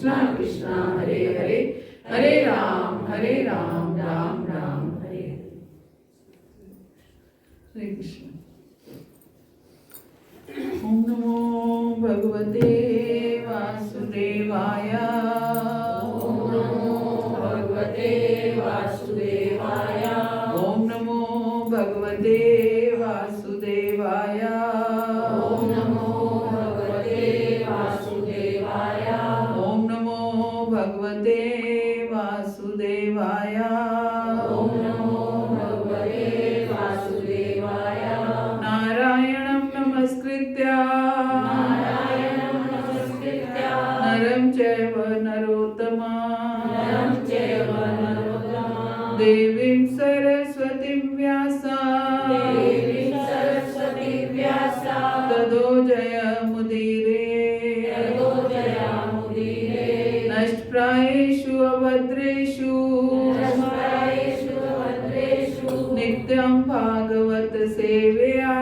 कृष्णा कृष्णा हरे हरे, हरे राम राम राम हरे हरे। हरे कृष्ण। ओम नमो भगवते वासुदेवाय। ओम नमो भगवते वासुदेवाय। ओम नमो भगवते वासुदेवाय। ओम नमो भगवते वासुदेवाय। ओम नमो भगवते वासुदेवाय। ओम नमो भगवते वासुदेवाय। नारायणं नमस्कृत्य नारायणं नमस्कृत्य नरं चैव नरोत्तमं नरं चैव नरोत्तमं देवीं सरस्वतीं व्यासं देवीं सरस्वतीं व्यासं ततो जयमुदीरये ततो जयमुदीरये। नष्टप्रायेषु अभद्रेषु नष्टप्रायेषु भद्रेषु नित्यं भागवत सेवया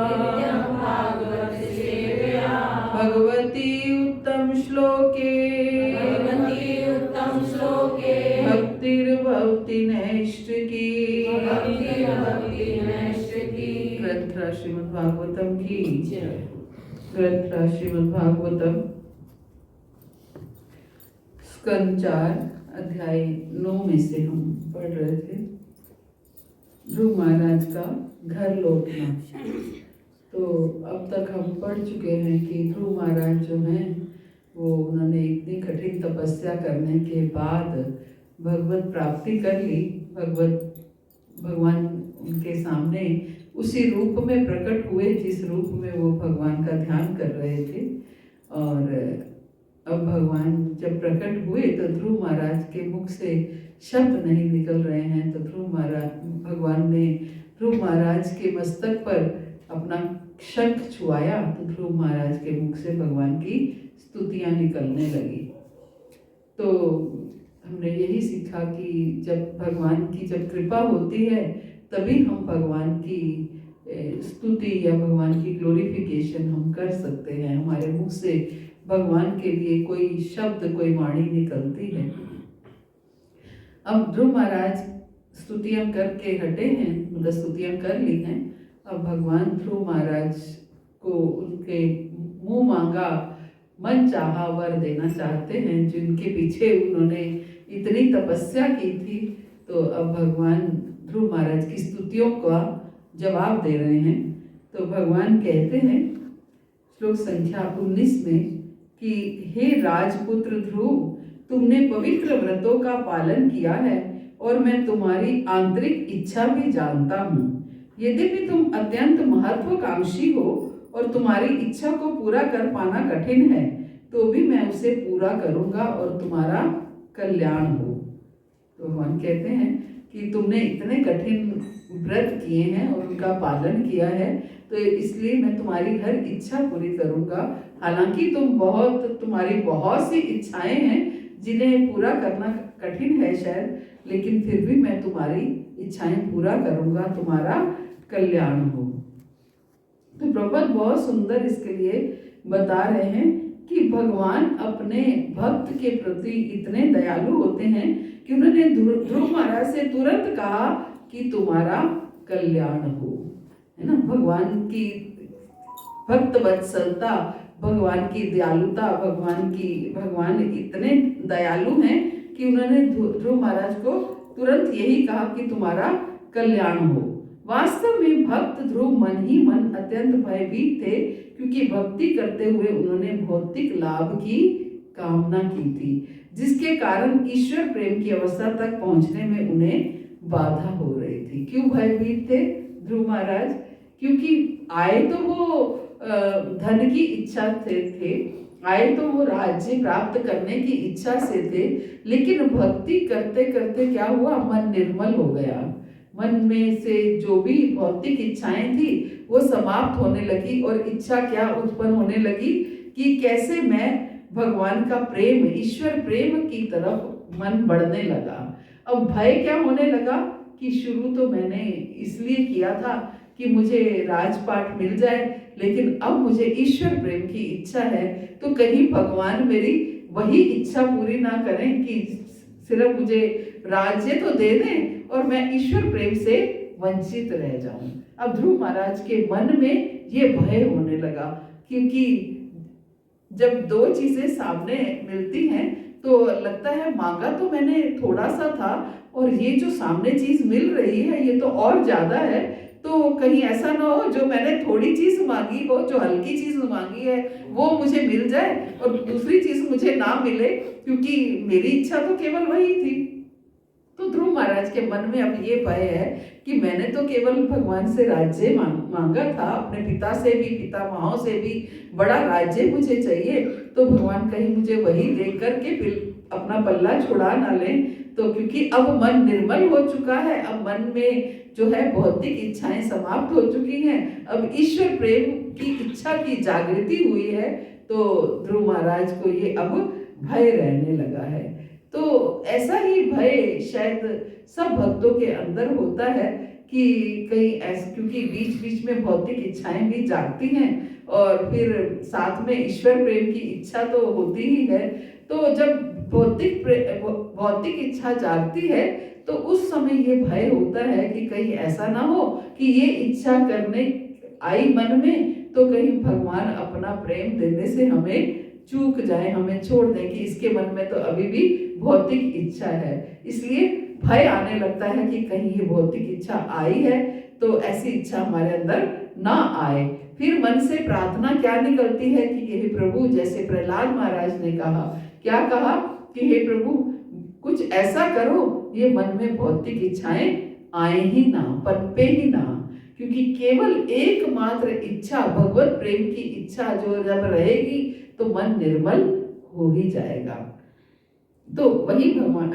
नित्यं भागवत सेवया भगवती उत्तम श्लोके भगवती उत्तम श्लोके भक्तिर्भवति नैष्ठिकी। भक्ति नैष्ठिकी। ग्रंथ श्रीमद् भागवतम की जय। ग्रंथ श्रीमद् भागवतम स्कंद 4 अध्याय 9 में से हम पढ़ रहे थे ध्रुव महाराज का घर लौटना। तो अब तक हम पढ़ चुके हैं कि ध्रुव महाराज जो हैं वो उन्होंने इतनी कठिन तपस्या करने के बाद भगवत प्राप्ति कर ली। भगवान उनके सामने उसी रूप में प्रकट हुए जिस रूप में वो भगवान का ध्यान कर रहे थे। और अब भगवान जब प्रकट हुए तो ध्रुव महाराज के मुख से शब्द नहीं निकल रहे हैं। तो भगवान ने ध्रुव महाराज के मस्तक पर अपना शंख छुआया तो ध्रुव महाराज के मुख से भगवान की स्तुतियां निकलने लगी। तो हमने यही सीखा कि जब भगवान की जब कृपा होती है तभी हम भगवान की स्तुति या भगवान की ग्लोरिफिकेशन हम कर सकते हैं। हमारे मुख से भगवान के लिए कोई शब्द कोई वाणी निकलती है। अब ध्रुव महाराज स्तुतियां करके हटे हैं, मतलब स्तुतियां कर ली हैं। अब भगवान ध्रुव महाराज को उनके मुंह मांगा मन चाहा वर देना चाहते हैं, जिनके पीछे उन्होंने इतनी तपस्या की थी। तो अब भगवान ध्रुव महाराज की स्तुतियों का जवाब दे रहे हैं। तो भगवान कहते हैं श्लोक संख्या 19 में कि हे राजपुत्र ध्रुव, तुमने पवित्र व्रतों का पालन किया है और मैं तुम्हारी आंतरिक इच्छा भी जानता हूँ। यद्यपि तुम अत्यंत महत्वाकांक्षी हो और तुम्हारी इच्छा को पूरा कर पाना कठिन है, तो भी मैं उसे पूरा करूँगा और तुम्हारा कल्याण हो। तो भगवान कहते हैं कि तुमने इतने कठिन व्रत किए हैं और उनका पालन किया है, तो इसलिए मैं तुम्हारी हर इच्छा पूरी करूँगा। हालांकि तुम्हारी बहुत सी इच्छाएं हैं जिन्हें पूरा करना कठिन है शायद, लेकिन फिर भी मैं तुम्हारी इच्छाएं पूरा करूँगा, तुम्हारा कल्याण हो। तो प्रभुपाद बहुत सुंदर इसके लिए बता रहे हैं कि भगवान अपने भक्त के प्रति इतने दयालु होते हैं कि उन्होंने ध्रुव महाराज से तुरंत कहा कि तुम्हारा कल्याण हो, है ना। भगवान की भक्त वत्सलता, भगवान की दयालुता, भगवान इतने दयालु हैं कि उन्होंने ध्रुव महाराज को तुरंत यही कहा कि तुम्हारा कल्याण हो। वास्तव में भक्त ध्रुव मन ही मन अत्यंत भयभीत थे, क्योंकि भक्ति करते हुए उन्होंने भौतिक लाभ की कामना की थी, जिसके कारण ईश्वर प्रेम की अवस्था तक पहुंचने में उन्हें बाधा हो रही थी। क्यों भयभीत थे ध्रुव महाराज? क्योंकि आए तो वो धन की इच्छा थे, आए तो वो राज्य प्राप्त करने की इच्छा से थे, लेकिन भक्ति करते करते क्या हुआ, मन निर्मल हो गया। मन में से जो भी भौतिक इच्छाएं थी वो समाप्त होने लगी और इच्छा क्या उत्पन्न होने लगी कि कैसे मैं भगवान का प्रेम, ईश्वर प्रेम की तरफ मन बढ़ने लगा। अब भय क्या होने लगा कि शुरू तो मैंने इसलिए किया था कि मुझे राजपाट मिल जाए, लेकिन अब मुझे ईश्वर प्रेम की इच्छा है, तो कहीं भगवान मेरी वही इच्छा पूरी ना करें कि सिर्फ मुझे राज्य तो दे दें और मैं ईश्वर प्रेम से वंचित रह जाऊं। अब ध्रुव महाराज के मन में ये भय होने लगा, क्योंकि जब दो चीजें सामने मिलती हैं तो लगता है मांगा तो मैंने थोड़ा सा था और ये जो सामने चीज मिल रही है ये तो और ज्यादा है, तो कहीं ऐसा ना हो जो मैंने थोड़ी चीज मांगी हो, जो हल्की चीज मांगी है वो मुझे मिल जाए और दूसरी चीज मुझे ना मिले, क्योंकि मेरी इच्छा तो केवल वही थी। तो ध्रुव महाराज के मन में अब ये भय है कि मैंने तो केवल भगवान से राज्य मांगा था, अपने पिता से भी, पितामहों से भी बड़ा राज्य मुझे चाहिए, तो भगवान कहीं मुझे वही देख करके अपना पल्ला छुड़ा ना लें। तो क्योंकि अब मन निर्मल हो चुका है, अब मन में जो है भौतिक इच्छाएं समाप्त हो चुकी हैं, अब ईश्वर प्रेम की इच्छा की जागृति हुई है, तो ध्रुव महाराज को ये अब भय रहने लगा है। तो ऐसा ही भय शायद सब भक्तों के अंदर होता है कि कहीं ऐसे, क्योंकि बीच बीच में भौतिक इच्छाएं भी जागती हैं और फिर साथ में ईश्वर प्रेम की इच्छा तो होती ही है। तो जब भौतिक इच्छा जागती है तो उस समय ये भय होता है कि कहीं ऐसा ना हो कि ये इच्छा करने आई मन में तो कहीं भगवान अपना प्रेम देने से हमें चूक जाए, हमें छोड़ दें कि इसके मन में तो अभी भी भौतिक इच्छा है। इसलिए भय आने लगता है कि कहीं ये भौतिक इच्छा आई है तो ऐसी इच्छा हमारे अंदर ना आए। फिर मन से प्रार्थना क्या निकलती है कि हे प्रभु, जैसे प्रहलाद महाराज ने कहा, क्या कहा कि हे प्रभु कुछ ऐसा करो ये मन में भौतिक इच्छाएं आए ही ना, पनपे ही ना, क्योंकि केवल एकमात्र इच्छा भगवत प्रेम की इच्छा जो जब रहेगी तो मन निर्मल हो ही जाएगा। तो वही भगवान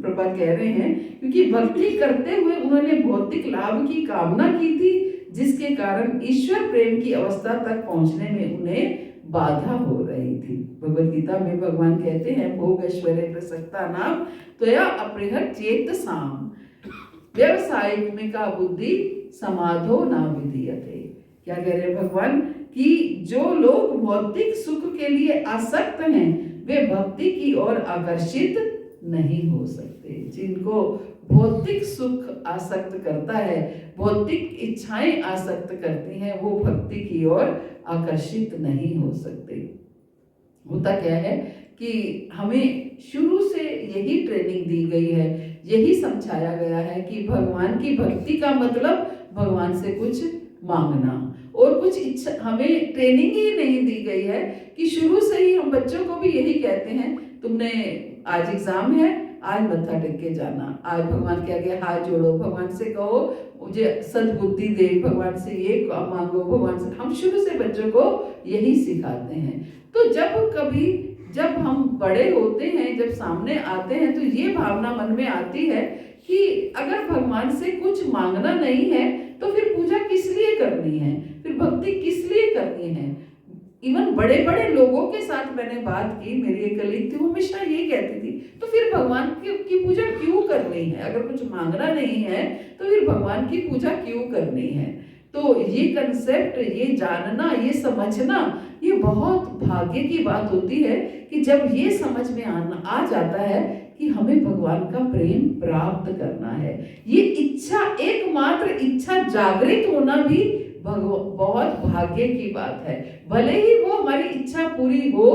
प्रभुपाद कह रहे हैं, क्योंकि भक्ति करते हुए उन्होंने भौतिक लाभ की कामना की थी, जिसके कारण ईश्वर प्रेम की अवस्था तक पहुंचने में उन्हें बाधा हो रही थी। भगवद गीता में भगवान कहते हैं, भोग ऐश्वर्य प्रसक्ता नाम त्वया अपरिहत चेत साम व्यवसायिक में का बुद्धि समाधो ना विधीयते। क्या कह रहे हैं भगवान कि जो लोग भौतिक सुख के लिए आसक्त हैं वे भक्ति की ओर आकर्षित नहीं हो सकते। जिनको भौतिक सुख आसक्त करता है, भौतिक इच्छाएं आसक्त करती हैं, वो भक्ति की ओर आकर्षित नहीं हो सकते। होता क्या है कि हमें शुरू से यही ट्रेनिंग दी गई है, यही समझाया गया है कि भगवान की भक्ति का मतलब भगवान से कुछ मांगना और कुछ इच्छा, हमें ट्रेनिंग ही नहीं दी गई है कि शुरू से ही हम बच्चों को भी यही कहते हैं, तुमने आज एग्जाम है, आज मत्था टेक के जाना, आज भगवान क्या गया, हाथ जोड़ो, भगवान से कहो मुझे सद्बुद्धि दे, भगवान से ये मांगो, भगवान से, हम शुरू से बच्चों को यही सिखाते हैं। तो जब हम बड़े होते हैं, जब सामने आते हैं, तो ये भावना मन में आती है कि अगर भगवान से कुछ मांगना नहीं है तो फिर पूजा किस लिए करनी है, फिर भक्ति किस लिए करनी है। इवन बड़े बड़े लोगों के साथ मैंने बात की, मेरी एक कलीग थी, वो हमेशा ये कहती थी, तो फिर भगवान की पूजा क्यों करनी है, अगर कुछ मांगना नहीं है तो फिर भगवान की पूजा क्यों करनी है। तो ये कंसेप्ट, ये जानना, ये समझना, ये बहुत भाग्य की बात होती है कि जब ये समझ में आ जाता है कि हमें भगवान का प्रेम प्राप्त करना है। ये इच्छा, एकमात्र इच्छा जागृत होना भी बहुत भाग्य की बात है, भले ही वो हमारी इच्छा पूरी हो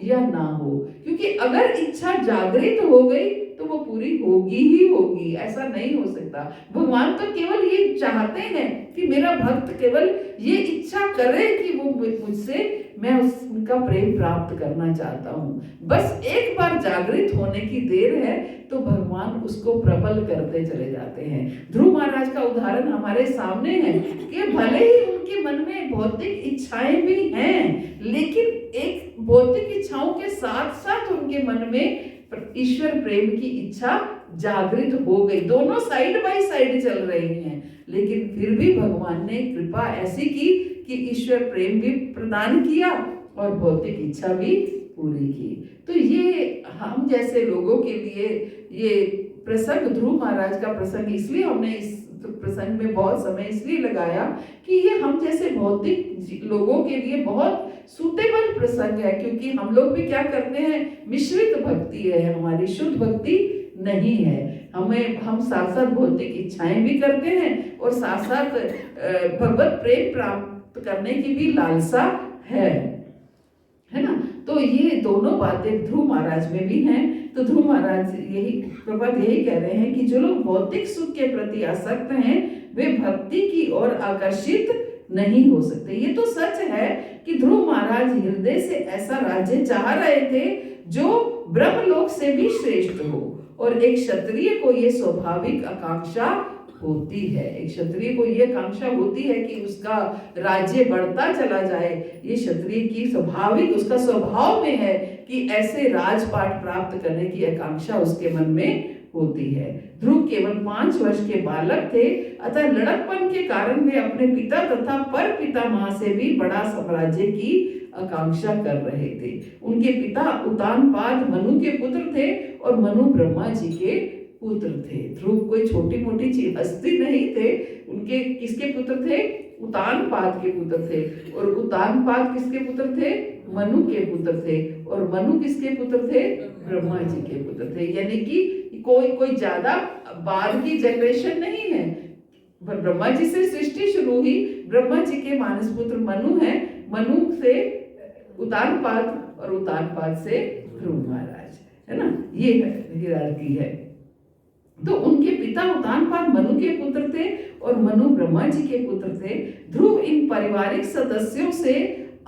या ना हो, क्योंकि अगर इच्छा जागृत हो गई तो वो पूरी होगी ही होगी, ऐसा नहीं हो सकता। भगवान तो केवल ये चाहते हैं कि मेरा भक्त केवल ये इच्छा करे कि वो मुझसे, मैं उसका प्रेम प्राप्त करना चाहता हूँ। बस एक बार जागृत होने की देर है तो भगवान उसको प्रबल करते चले जाते हैं। ध्रुव महाराज का उदाहरण हमारे सामने है कि भले ही उनके मन में भौतिक इच्छाएं भी हैं, लेकिन एक भौतिक इच्छाओं के साथ साथ उनके मन में ईश्वर प्रेम की इच्छा जागृत हो गई। दोनों साइड बाय साइड चल रही हैं, लेकिन फिर भी भगवान ने कृपा ऐसी की कि ईश्वर प्रेम भी प्रदान किया और भौतिक इच्छा भी पूरी की। तो ये हम जैसे लोगों के लिए ये प्रसंग, ध्रुव महाराज का प्रसंग, इसलिए हमने इस प्रसंग में बहुत समय इसलिए लगाया कि ये हम जैसे भौतिक लोगों के लिए बहुत सूटेबल प्रसंग है, क्योंकि हम लोग भी क्या करते हैं, मिश्रित भक्ति है हमारी, शुद्ध भक्ति नहीं है। हम साथ साथ भौतिक इच्छाएं भी करते हैं और साथ साथ भगवत प्रेम प्राप्त करने की भी लालसा है ना। तो ये दोनों बातें ध्रुव महाराज में भी हैं। तो ध्रुव महाराज प्रभुपाद यही कह रहे हैं कि जो लोग भौतिक सुख के प्रति आसक्त हैं वे भक्ति की ओर आकर्षित नहीं हो सकते। ये तो सच है कि ध्रुव महाराज हृदय से ऐसा राज्य चाह रहे थे जो ब्रह्मलोक से भी श्रेष्ठ हो, और एक क्षत्रिय को ये स्वाभाविक आकांक्षा होती है। एक क्षत्रिय को ये आकांक्षा होती है कि उसका राज्य बढ़ता चला जाए। ये क्षत्रिय की स्वाभाविक, उसका स्वभाव में है कि ऐसे राजपाट प्राप्त करने की आकांक्षा उसके मन में होती है। ध्रुव केवल 5 वर्ष के बालक थे, अतः लड़कपन के कारण वे अपने पिता तथा पर पितामह से भी बड़ा साम्राज्य की आकांक्षा कर रहे थे। उनके पिता उतानपाद मनु के पुत्र थे और मनु ब्रह्मा जी के पुत्र थे। ध्रुव कोई छोटी मोटी चीज हस्ती नहीं थे। उनके किसके पुत्र थे? उतानपाद के पुत्र थे। और उतानपाद किसके पुत्र थे? मनु के पुत्र थे। और मनु किसके पुत्र थे? ब्रह्मा जी के पुत्र थे। यानी कि कोई ज्यादा बाद की जनरेशन नहीं है। ब्रह्मा जी से सृष्टि शुरू हुई, ब्रह्मा जी के मानस पुत्र मनु है, मनु से उतानपाद और उतानपाद से ध्रुव महाराज, है ना। ये हिरार्की है। तो उनके पिता उतानपाद मनु के पुत्र थे और मनु ब्रह्मा जी के पुत्र थे। ध्रुव इन पारिवारिक सदस्यों से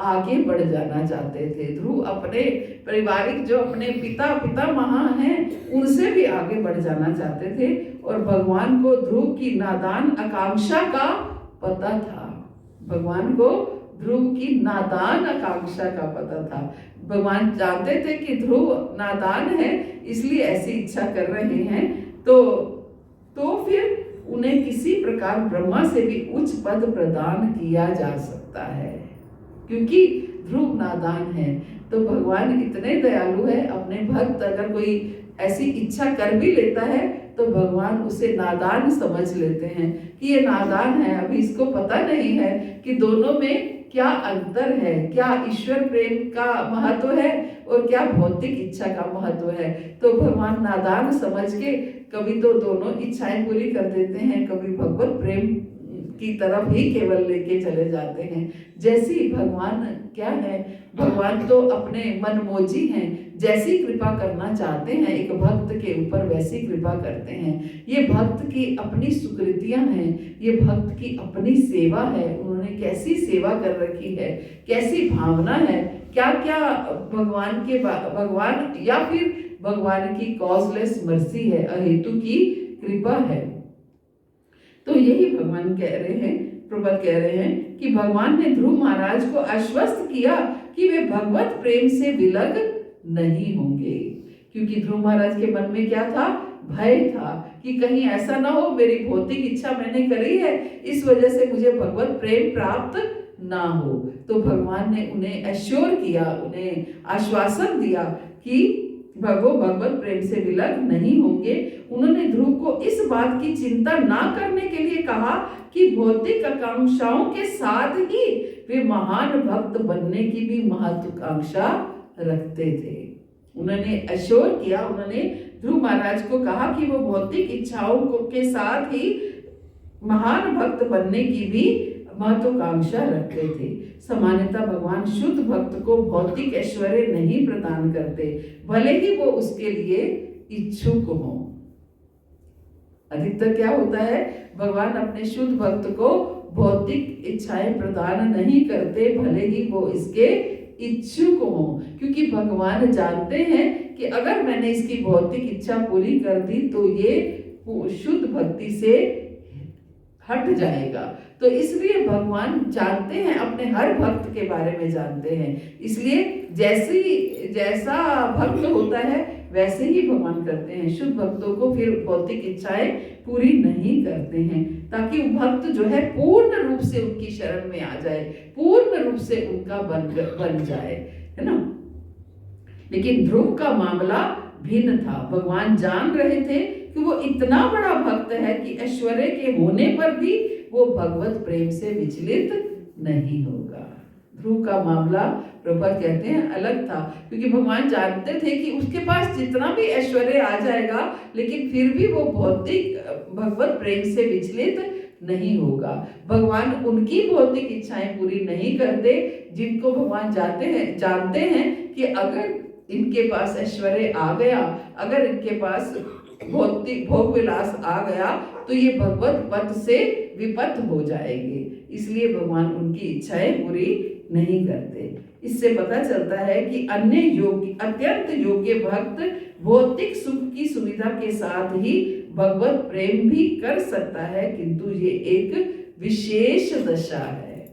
आगे बढ़ जाना चाहते थे। ध्रुव अपने पारिवारिक जो अपने पितामह हैं उनसे भी आगे बढ़ जाना चाहते थे, और भगवान को ध्रुव की नादान आकांक्षा का पता था। भगवान को ध्रुव की नादान आकांक्षा का पता था। भगवान जानते थे कि ध्रुव नादान है, इसलिए ऐसी इच्छा कर रहे हैं। तो फिर उन्हें किसी प्रकार ब्रह्मा से भी उच्च पद प्रदान किया जा सकता है, क्योंकि ध्रुव नादान है। तो भगवान इतने दयालु है, अपने भक्त अगर कोई ऐसी इच्छा कर भी लेता है तो भगवान उसे नादान समझ लेते हैं कि ये नादान है, अभी इसको पता नहीं है कि दोनों में क्या अंतर है, क्या ईश्वर प्रेम का महत्व है और क्या भौतिक इच्छा का महत्व है। तो भगवान नादान समझ के कभी तो दोनों इच्छाएं पूरी कर देते हैं, कभी भगवत प्रेम की तरफ ही केवल लेके चले जाते हैं। जैसी भगवान क्या है, भगवान तो अपने मनमोजी हैं, जैसी कृपा करना चाहते हैं एक भक्त के ऊपर वैसी कृपा करते हैं। ये भक्त की अपनी सुकृतियां हैं, ये भक्त की अपनी सेवा है। उन्होंने कैसी सेवा कर रखी है, कैसी भावना है, क्या क्या भगवान या फिर भगवान की कॉजलेस मर्सी है, अहेतु की कृपा है। तो यही भगवान कह रहे हैं, प्रभुपाद कह रहे हैं कि भगवान ने ध्रुव महाराज को आश्वस्त किया कि वे भगवत प्रेम से विलग नहीं होंगे, क्योंकि ध्रुव महाराज के मन में क्या था? भय था कि कहीं ऐसा ना हो मेरी भौतिक इच्छा मैंने करी है, इस वजह से मुझे भगवत प्रेम प्राप्त ना हो। तो भगवान ने उन्हें एश्योर किया, उन्हें आश्वासन दिया कि वो भगवत प्रेम से विलग नहीं होंगे। उन्होंने ध्रुव को इस बात की चिंता ना करने के लिए कहा कि भौतिक आकांक्षाओं के साथ ही वे महान भक्त बनने की भी महत्वाकांक्षा रखते थे। उन्होंने एश्योर किया, उन्होंने ध्रुव महाराज को कहा कि वो भौतिक इच्छाओं के साथ ही महान भक्त बनने की भी महत्वाकांक्षा रखते थे। सामान्यतः भगवान शुद्ध भक्त को भौतिक ऐश्वर्य नहीं प्रदान करते, भले ही वो उसके लिए इच्छुक हो। अधिकतर क्या होता है, भगवान अपने शुद्ध भक्त को भौतिक इच्छाएं प्रदान नहीं करते, भले ही वो इसके इच्छुक हो, क्योंकि भगवान जानते हैं कि अगर मैंने इसकी भौतिक इच्छा पूरी कर दी तो ये शुद्ध भक्ति से हट जाएगा। तो इसलिए भगवान जानते हैं, अपने हर भक्त के बारे में जानते हैं, इसलिए जैसा भक्त होता है वैसे ही भगवान करते हैं। शुद्ध भक्तों को फिर भौतिक इच्छाएं पूरी नहीं करते हैं, ताकि भक्त जो है पूर्ण रूप से उनकी शरण में आ जाए, पूर्ण रूप से उनका बन जाए, है ना। लेकिन ध्रुव का मामला भिन्न था। भगवान जान रहे थे कि वो इतना बड़ा भक्त है कि ऐश्वर्य के होने पर भी वो भगवत प्रेम से विचलित नहीं होगा। ध्रुव का मामला प्रभुपाद कहते हैं अलग था, क्योंकि भगवान जानते थे कि उसके पास जितना भी ऐश्वर्य आ जाएगा लेकिन फिर भी वो भौतिक भगवत प्रेम से विचलित नहीं होगा। भगवान उनकी भौतिक इच्छाएं पूरी नहीं करते जिनको भगवान जानते हैं कि अगर इनके पास ऐश्वर्य आ गया, अगर इनके पास भौतिक भोग विलास आ गया तो ये भगवत पद से विपत्त हो जाएंगे, इसलिए भगवान उनकी इच्छाएं पूरी नहीं करते। इससे पता चलता है कि अन्य योग्य अत्यंत योग्य भक्त भौतिक सुख की सुविधा के साथ ही भगवत प्रेम भी कर सकता है, किंतु ये एक विशेष दशा है,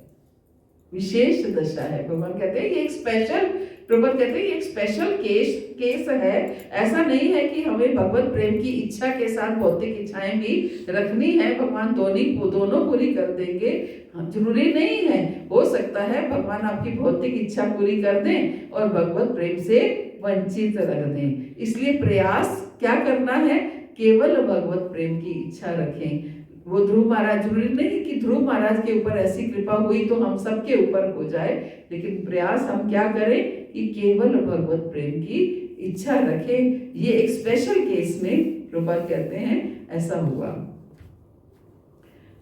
विशेष दशा है। भगवान कहते हैं ये एक स्पेशल, प्रभुपाद कहते हैं ये एक स्पेशल केस है। ऐसा नहीं है कि हमें भगवत प्रेम की इच्छा के साथ भौतिक इच्छाएं भी रखनी है, भगवान दोनों पूरी कर देंगे, जरूरी नहीं है। हो सकता है भगवान आपकी भौतिक इच्छा पूरी कर दें और भगवत प्रेम से वंचित रख दें। इसलिए प्रयास क्या करना है, केवल भगवत प्रेम की इच्छा रखें। वो ध्रुव महाराज, जरूरी नहीं कि ध्रुव महाराज के ऊपर ऐसी कृपा हुई तो हम सबके ऊपर हो जाए, लेकिन प्रयास हम क्या करें कि केवल भगवत प्रेम की इच्छा रखें। ये एक स्पेशल केस में प्रभुपाद कहते हैं ऐसा हुआ।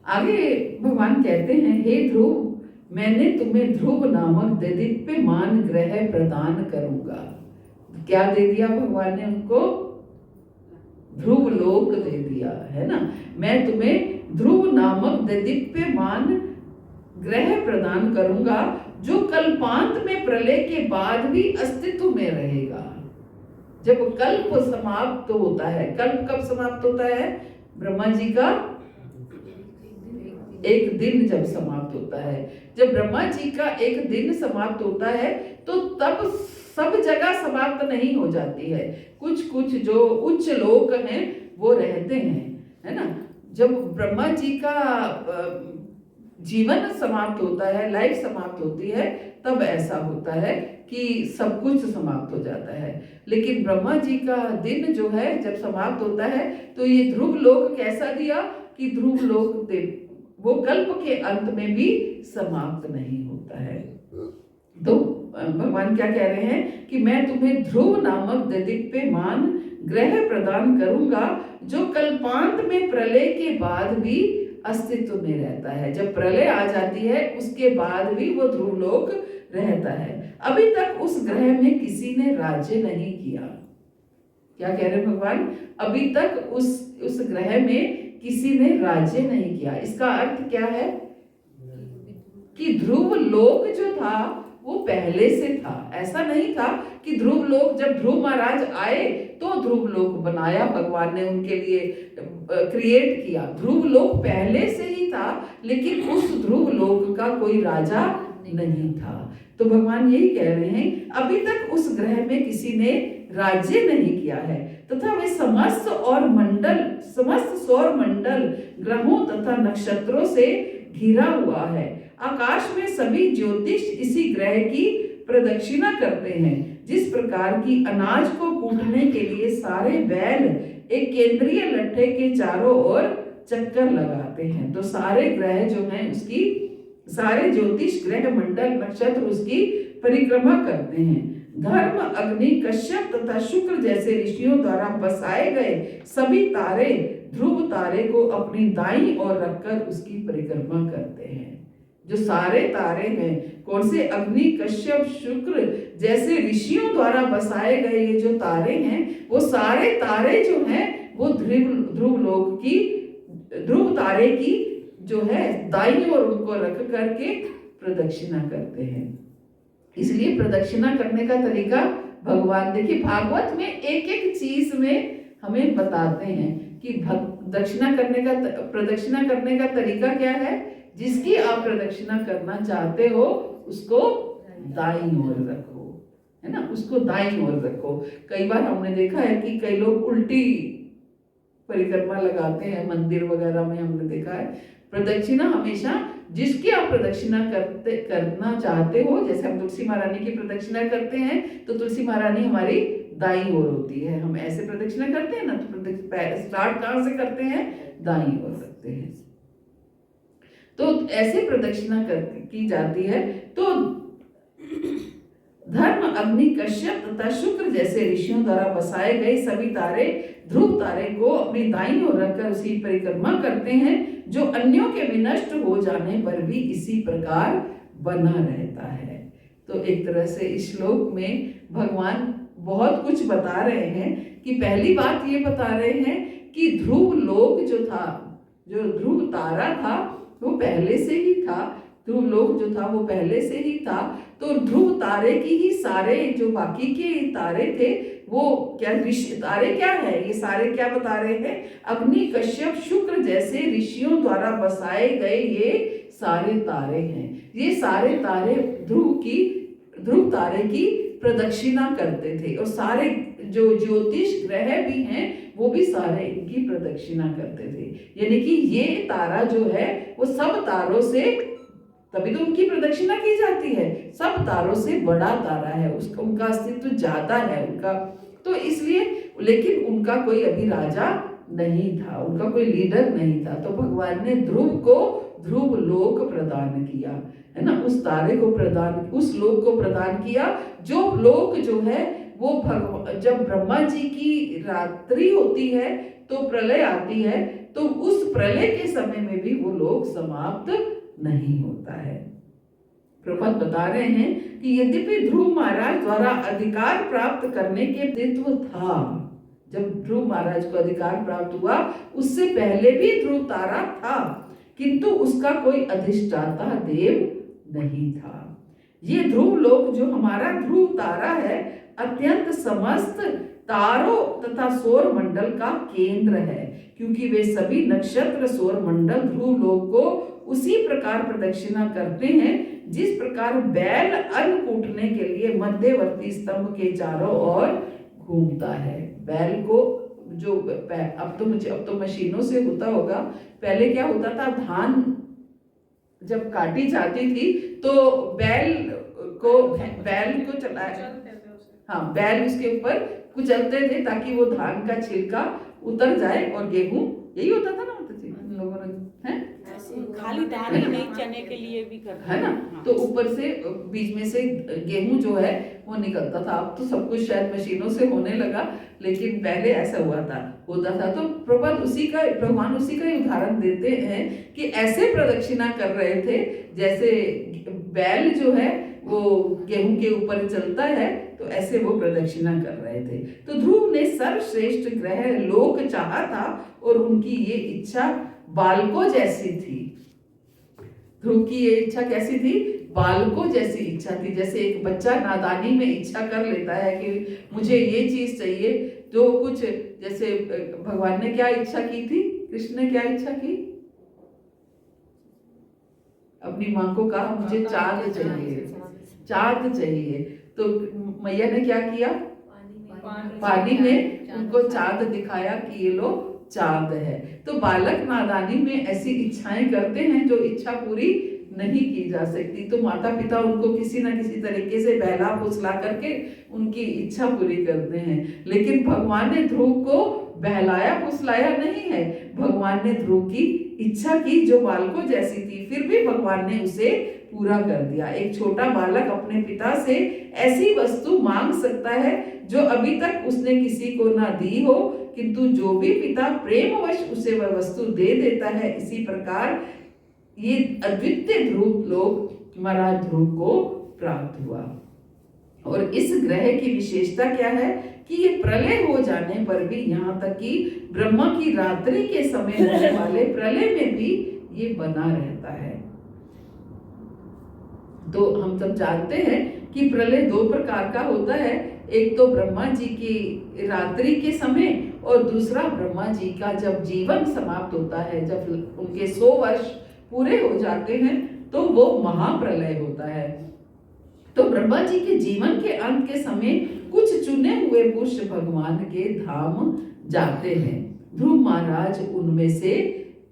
आगे भगवान कहते हैं, हे ध्रुव, मैंने तुम्हें ध्रुव नामक दिव्यमान ग्रह प्रदान करूंगा। क्या दे दिया भगवान ने उनको? ध्रुव लोक दे दिया है ना। मैं तुम्हें ध्रुव नामक दिव्यमान ग्रह प्रदान करूंगा जो कल्पांत में प्रलय के बाद भी अस्तित्व में रहेगा। जब कल्प समाप्त होता है, कल्प कब समाप्त होता है? ब्रह्मा जी का एक दिन जब समाप्त होता है, जब ब्रह्मा जी का एक दिन समाप्त होता है तो तब सब जगह समाप्त नहीं हो जाती है, कुछ कुछ जो उच्च लोक हैं वो रहते हैं, है ना। जब ब्रह्मा जी का जीवन समाप्त होता है, लाइफ समाप्त होती है, तब ऐसा होता है कि सब कुछ समाप्त हो जाता है। लेकिन ब्रह्मा जी का दिन जो है जब समाप्त होता है तो ये ध्रुव लोक कैसा दिया कि ध्रुव लोक वो कल्प के अंत में भी समाप्त नहीं होता है। तो भगवान क्या कह रहे हैं कि मैं तुम्हें ध्रुव नामक दिव्यमान ग्रह प्रदान करूंगा जो कल्पांत में प्रलय के बाद भी अस्तित्व में रहता है। जब प्रलय आ जाती है उसके बाद भी वो ध्रुव लोक रहता है। अभी तक उस ग्रह में किसी ने राज्य नहीं किया। क्या कह रहे भगवान? अभी तक उस ग्रह में किसी ने राज्य नहीं किया। इसका अर्थ क्या है कि ध्रुव लोक जो था वो पहले से था। ऐसा नहीं था कि ध्रुव लोक, जब ध्रुव महाराज आए तो ध्रुव लोक बनाया, भगवान ने उनके लिए क्रिएट किया। ध्रुव लोक पहले से ही था, लेकिन उस ध्रुव लोक का कोई राजा नहीं था। तो भगवान यही कह रहे हैं, अभी तक उस ग्रह में किसी ने राज्य नहीं किया है तथा वे समस्त सौर मंडल ग्रहों तथा नक्षत्रों से घिरा हुआ है। आकाश में सभी ज्योतिष इसी ग्रह की प्रदक्षिणा करते हैं। जिस प्रकार की अनाज को कूटने के लिए सारे बैल एक केंद्रीय लट्ठे के चारों ओर चक्कर लगाते हैं, तो सारे ग्रह जो हैं उसकी, सारे ज्योतिष ग्रह मंडल नक्षत्र उसकी परिक्रमा करते हैं। धर्म, अग्नि, कश्यप तथा शुक्र जैसे ऋषियों द्वारा बसाए गए सभी तारे ध्रुव तारे को अपनी दाईं ओर रखकर उसकी परिक्रमा करते हैं। जो सारे तारे हैं, कौन से? अग्नि, कश्यप, शुक्र जैसे ऋषियों द्वारा बसाए गए ये जो तारे हैं, वो सारे तारे जो हैं वो ध्रुव लोक की, ध्रुव तारे की जो है दाईं ओर उनको रख करके प्रदक्षिणा करते हैं। इसलिए प्रदक्षिणा करने का तरीका भगवान, देखिए भागवत में एक एक चीज में हमें बताते हैं कि प्रदक्षिणा करने का तरीका क्या है। जिसकी आप प्रदक्षिणा करना चाहते हो उसको दाईं ओर रखो, है ना, उसको दाईं ओर रखो। कई बार हमने देखा है कि कई लोग उल्टी परिक्रमा लगाते हैं, मंदिर वगैरह में हमने देखा है। प्रदक्षिणा हमेशा जिसकी आप प्रदक्षिणा करना चाहते हो, जैसे हम तुलसी महारानी की प्रदक्षिणा करते हैं तो तुलसी महारानी हमारी दाईं ओर होती है। हम ऐसे प्रदक्षिणा करते हैं ना, तो स्टार्ट कहाँ से करते हैं? दाईं ओर करते हैं। तो ऐसे प्रदक्षिणा की जाती है। तो धर्म, अग्नि, कश्यप तथा शुक्र जैसे ऋषियों द्वारा बसाए गए सभी तारे ध्रुव तारे को अपनी दाईं ओर रखकर उसी परिक्रमा करते हैं, जो अन्यों के विनष्ट हो जाने पर भी इसी प्रकार बना रहता है। तो एक तरह से इस श्लोक में भगवान बहुत कुछ बता रहे हैं कि पहली बात ये बता रहे हैं कि ध्रुव लोक जो था, जो ध्रुव तारा था वो पहले से ही था, ध्रुव लोक जो था वो पहले से ही था। तो ध्रुव तारे की ही सारे जो बाकी के तारे थे वो क्या ऋषि तारे क्या है, ये सारे क्या बता रहे हैं, अग्नि, कश्यप, शुक्र जैसे ऋषियों द्वारा बसाए गए ये सारे तारे हैं। ये सारे तारे ध्रुव तारे की प्रदक्षिणा करते थे और सारे जो ज्योतिष ग्रह भी हैं वो भी सारे इनकी प्रदक्षिणा करते थे। यानी कि ये तारा जो है वो सब तारों से, तभी तो उनकी प्रदक्षिणा की जाती है, सब तारों से बड़ा तारा है, उसका उनका अस्तित्व ज्यादा है उनका, तो इसलिए, लेकिन उनका कोई अभी राजा नहीं था, उनका कोई लीडर नहीं था। तो भगवान ने ध्रुव को ध्रुव लोक प्रदान किया, है ना, उस तारे को प्रदान, उस लोक को प्रदान किया, जो लोक जो है वो जब ब्रह्मा जी की रात्रि होती है तो प्रलय आती है, तो उस प्रलय के समय में भी वो लोक समाप्त नहीं होता है। प्रभुपाद बता रहे हैं कि यद्यपि ध्रुव महाराज द्वारा अधिकार प्राप्त करने के अस्तित्व था, जब ध्रुव महाराज को अधिकार प्राप्त हुआ उससे पहले भी ध्रुव तारा था, किंतु उसका कोई अधिष्ठाता देव नहीं था। ये ध्रुव लोक जो हमारा ध्रुव तारा है अत्यंत समस्त तारों तथा सौर मंडल का केंद्र है, क्योंकि वे सभी नक्षत्र सौर मंडल ध्रुव लोक को उसी प्रकार प्रदक्षिणा करते हैं जिस प्रकार बैल अन्न कूटने के लिए मध्यवर्ती स्तंभ के चारों ओर घूमता है। बैल को जो अब तो मशीनों से होता होगा, पहले क्या होता था, धान जब काटी जाती थी तो बैल को चलाया, हाँ, बैल उसके ऊपर कुचलते थे ताकि वो धान का छिलका उतर जाए और गेहूं, यही होता था ना, होता थी उन लोगों ने, है खाली दाने नहीं, चने के लिए भी करते है ना, तो ऊपर से बीच में से गेहूं जो है वो निकलता था। अब तो सब कुछ शायद मशीनों से होने लगा, लेकिन पहले ऐसा होता था। तो भगवान उसी का उदाहरण देते हैं कि ऐसे प्रदक्षिणा कर रहे थे जैसे बैल जो है वो गेहूं के ऊपर चलता है, तो ऐसे वो प्रदक्षिणा कर रहे थे। तो ध्रुव ने सर्वश्रेष्ठ ग्रह लोक चाहा था और उनकी ये इच्छा बालकों जैसी थी। ध्रुव की ये इच्छा कैसी थी, बालकों जैसी इच्छा थी। जैसे एक बच्चा नादानी में इच्छा कर लेता है कि मुझे ये चीज चाहिए, जो कुछ, जैसे भगवान ने क्या इच्छा की थी, कृष्ण ने क्या इच्छा की, अपनी माँ को कहा मुझे चांद चाहिए, चांद चाहिए। तो मैया ने क्या किया, पानी में उनको चांद दिखाया कि ये लो चांद है। तो बालक नादानी में ऐसी इच्छाएं करते हैं जो इच्छा पूरी नहीं की जा सकती, तो माता पिता उनको किसी ना किसी तरीके से बहला फुसला करके उनकी इच्छा पूरी करते हैं। लेकिन भगवान ने ध्रुव को बहलाया फुसलाया नहीं है, भगवान ने ध्रुव की इच्छा की जो बालकों जैसी थी, फिर भी भगवान ने उसे पूरा कर दिया। एक छोटा बालक अपने पिता से ऐसी वस्तु मांग सकता है जो अभी तक उसने किसी को ना दी हो, किंतु जो भी पिता प्रेमवश उसे वह वस्तु दे देता है, इसी प्रकार ये अद्वितीय ध्रुव लोक महाराज ध्रुव को प्राप्त हुआ। और इस ग्रह की विशेषता क्या है कि ये प्रलय हो जाने पर भी, यहाँ तक कि ब्रह्मा की रात्रि के समय होने वाले प्रलय में भी ये बना रहता है। तो हम सब जानते हैं कि प्रलय दो प्रकार का होता है, एक तो ब्रह्मा जी की रात्रि के समय और दूसरा ब्रह्मा जी का जब जीवन समाप्त होता है, जब उनके 100 वर्ष पूरे हो जाते हैं तो वो महाप्रलय होता है। तो ब्रह्मा जी के जीवन के अंत के समय कुछ चुने हुए पुरुष भगवान के धाम जाते हैं। ध्रुव महाराज उनमें से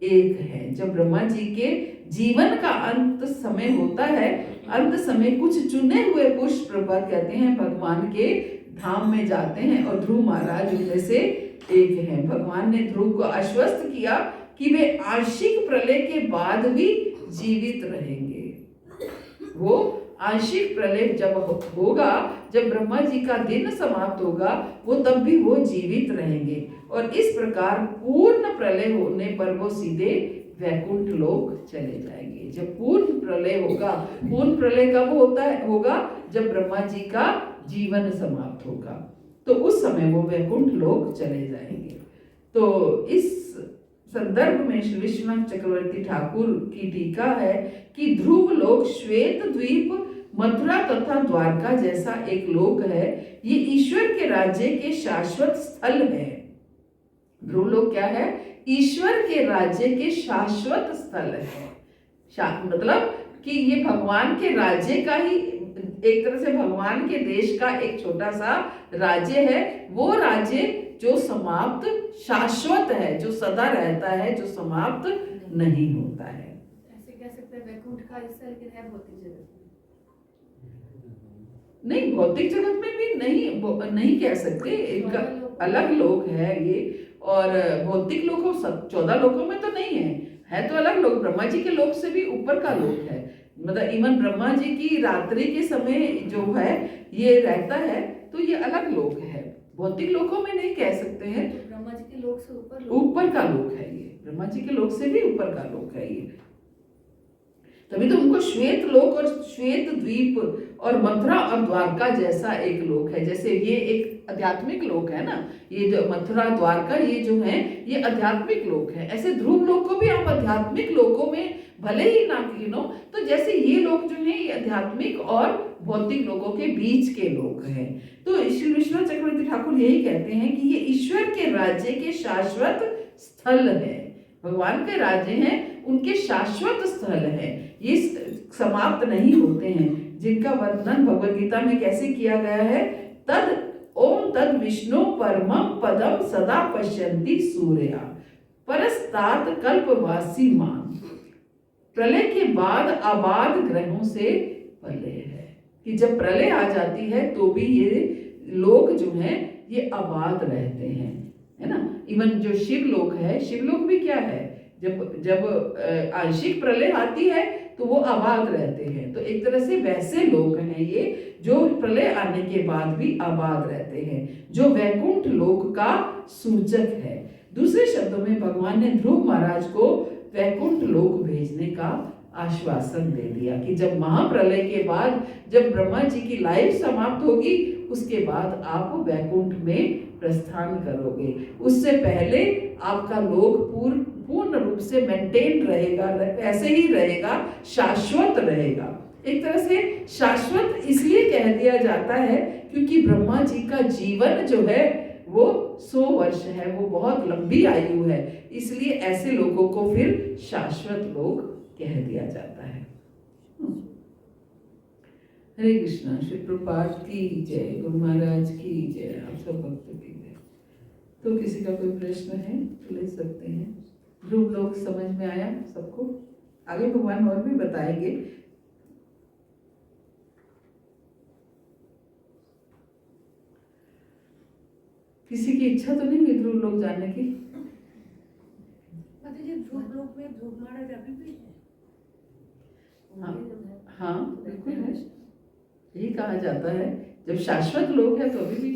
एक है। जब ब्रह्मा जी के जीवन का अंत समय होता है, अंत समय कुछ चुने हुए पुरुष, प्रभुपाद कहते हैं, भगवान के धाम में जाते हैं और ध्रुव महाराज उनमें से एक है। भगवान ने ध्रुव को आश्वस्त किया कि वे आंशिक प्रलय के बाद भी जीवित रहेंगे, वो आंशिक प्रलय जब होगा, जब ब्रह्मा जी का दिन समाप्त होगा, वो तब भी वो जीवित रहेंगे और इस प्रकार पूर्ण प्रलय होने पर वो सीधे वैकुंठ लोक चले जाएंगे। जब पूर्ण प्रलय होगा, पूर्ण प्रलय कब होगा जब ब्रह्मा जी का जीवन समाप्त होगा, तो उस समय वो वैकुंठ लोक चले जाएंगे। तो इस संदर्भ में श्री विश्वनाथ चक्रवर्ती ठाकुर की टीका है कि ध्रुव लोक श्वेत द्वीप, मथुरा तथा द्वारका जैसा एक लोक है। ये ईश्वर के राज्य के शाश्वत स्थल है। ध्रुव लोक क्या है? ईश्वर के राज्य के शाश्वत स्थल है। मतलब कि ये भगवान के राज्य का ही, एक तरह से भगवान के देश का एक छोटा सा राज्य है। वो राज्य जो समाप्त शाश्वत है, जो सदा रहता है, जो समाप्त नहीं होता है। ऐसे कह सकते हैं वैकुंठ का हिस्सा, लेकिन है भौतिक जगत में नहीं, भौतिक जगत में भी नहीं कह सकते, इनका अलग लोक है ये। और भौतिक लोकों 14 लोकों में तो नहीं है तो अलग लोक, ब्रह्मा जी के लोक से भी ऊपर का लोक है। मतलब इवन ब्रह्मा जी की रात्रि के समय जो है ये रहता है, तो ये अलग लोक है, भौतिक लोकों में नहीं कह सकते हैं। तो ब्रह्मा जी के लोक से ऊपर का लोक है ये, ब्रह्मा जी के लोक से भी ऊपर का लोक है ये। तभी तो उनको श्वेत लोक और श्वेत द्वीप और मथुरा और द्वारका जैसा एक लोक है। जैसे ये एक आध्यात्मिक लोक है ना, ये जो मथुरा द्वारका ये जो है ये आध्यात्मिक लोक है। ऐसे ध्रुव लोक को भी आप आध्यात्मिक लोकों में भले ही ना तो जैसे ये लोक जो है ये आध्यात्मिक और भौतिक लोकों के बीच के लोक हैं। तो श्री विश्वनाथ चक्रवर्ती ठाकुर यही कहते हैं कि ये ईश्वर के राज्य के शाश्वत स्थल है, भगवान के राज्य हैं, उनके शाश्वत स्थल है, ये समाप्त नहीं होते हैं। जिनका वर्णन भगवद गीता में कैसे किया गया है? तद ओम तद विष्णु परमं पदम सदा पश्यन्ति सूर्या परस्तात कल्पवासी मान। प्रलय के बाद आबाद ग्रहों से पले है कि जब प्रलय आ जाती है तो भी ये लोक जो है ये आबाद रहते हैं, है ना। इवन जो शिवलोक है, शिवलोक भी क्या है? जब आंशिक प्रलय आती है तो वो आबाद रहते हैं। तो एक तरह से वैसे लोक हैं ये जो प्रलय आने के बाद भी आबाद रहते हैं, जो वैकुंठ लोक का सूचक है। दूसरे शब्दों में भगवान ने ध्रुव महाराज को वैकुंठ लोक भेजने का आश्वासन दे दिया कि जब महाप्रलय के बाद, जब ब्रह्मा जी की लाइफ समाप्त होगी, उसके बाद आप वैकुंठ में प्रस्थान करोगे। उससे पहले आपका लोक पूर्ण रूप से मेंटेन रहेगा, ऐसे ही रहेगा, शाश्वत रहेगा। एक तरह से शाश्वत इसलिए कह दिया जाता है क्योंकि ब्रह्मा जी का जीवन जो है वो 100 वर्ष है, वो बहुत लंबी आयु है, इसलिए ऐसे लोगों को फिर शाश्वत लोक कह दिया जाता है। हरे कृष्णा। श्री प्रभुपाद की जय, गुरु महाराज की जय, आप सब भक्तों की जय। तो किसी का कोई प्रश्न है तो ले सकते हैं। ध्रुव लोक समझ में आया सबको? आगे भगवान और भी बताएंगे। किसी की इच्छा तो नहीं हुई ध्रुव लोक जानने की? ध्रुव लोक में ध्रुव महाराज अभी भी है। हाँ बिल्कुल है, यही कहा जाता है जब शाश्वत लोक है तो अभी भी